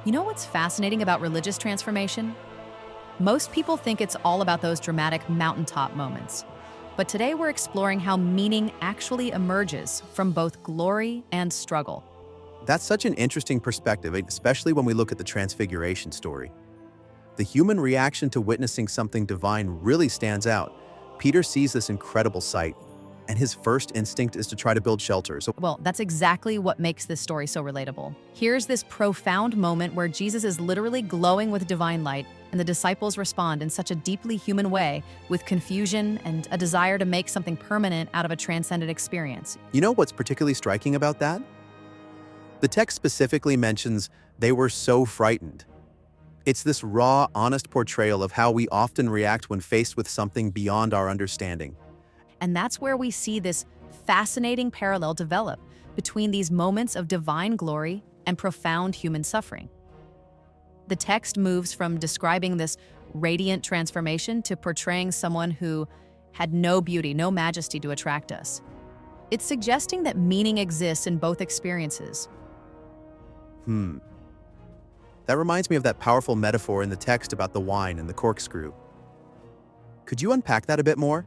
You know what's fascinating about religious transformation? Most people think it's all about those dramatic mountaintop moments. But today we're exploring how meaning actually emerges from both glory and struggle. That's such an interesting perspective, especially when we look at the Transfiguration story. The human reaction to witnessing something divine really stands out. Peter sees this incredible sight, and his first instinct is to try to build shelters. Well, that's exactly what makes this story so relatable. Here's this profound moment where Jesus is literally glowing with divine light, and the disciples respond in such a deeply human way, with confusion and a desire to make something permanent out of a transcendent experience. You know what's particularly striking about that? The text specifically mentions they were so frightened. It's this raw, honest portrayal of how we often react when faced with something beyond our understanding. And that's where we see this fascinating parallel develop between these moments of divine glory and profound human suffering. The text moves from describing this radiant transformation to portraying someone who had no beauty, no majesty to attract us. It's suggesting that meaning exists in both experiences. That reminds me of that powerful metaphor in the text about the wine and the corkscrew. Could you unpack that a bit more?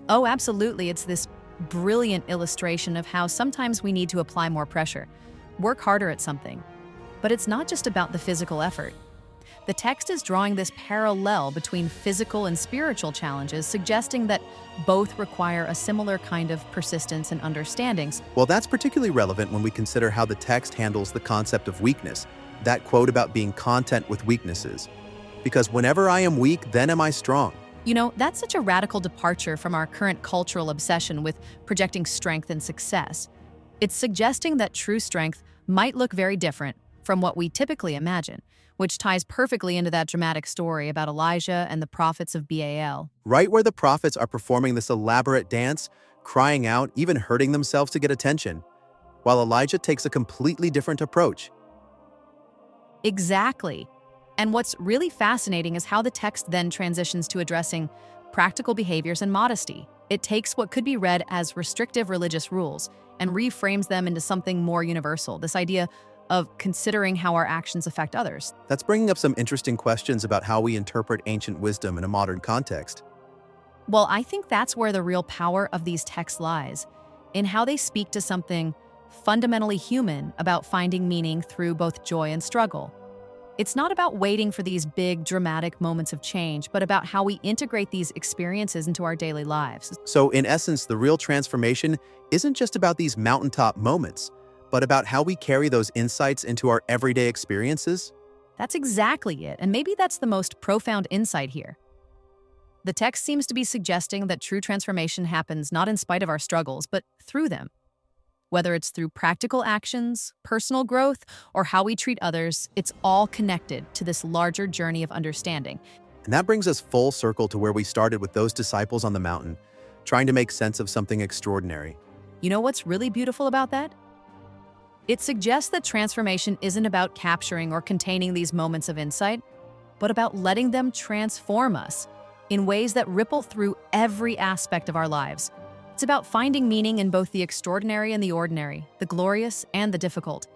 Oh, absolutely. It's this brilliant illustration of how sometimes we need to apply more pressure, work harder at something. But it's not just about the physical effort. The text is drawing this parallel between physical and spiritual challenges, suggesting that both require a similar kind of persistence and understandings. Well, that's particularly relevant when we consider how the text handles the concept of weakness, that quote about being content with weaknesses. Because whenever I am weak, then am I strong. You know, that's such a radical departure from our current cultural obsession with projecting strength and success. It's suggesting that true strength might look very different from what we typically imagine, which ties perfectly into that dramatic story about Elijah and the prophets of Baal. Right where the prophets are performing this elaborate dance, crying out, even hurting themselves to get attention, while Elijah takes a completely different approach. Exactly. And what's really fascinating is how the text then transitions to addressing practical behaviors and modesty. It takes what could be read as restrictive religious rules and reframes them into something more universal, this idea of considering how our actions affect others. That's bringing up some interesting questions about how we interpret ancient wisdom in a modern context. Well, I think that's where the real power of these texts lies, in how they speak to something fundamentally human about finding meaning through both joy and struggle. It's not about waiting for these big, dramatic moments of change, but about how we integrate these experiences into our daily lives. So, in essence, the real transformation isn't just about these mountaintop moments, but about how we carry those insights into our everyday experiences. That's exactly it, and maybe that's the most profound insight here. The text seems to be suggesting that true transformation happens not in spite of our struggles, but through them. Whether it's through practical actions, personal growth, or how we treat others, it's all connected to this larger journey of understanding. And that brings us full circle to where we started with those disciples on the mountain, trying to make sense of something extraordinary. You know what's really beautiful about that? It suggests that transformation isn't about capturing or containing these moments of insight, but about letting them transform us in ways that ripple through every aspect of our lives. It's about finding meaning in both the extraordinary and the ordinary, the glorious and the difficult.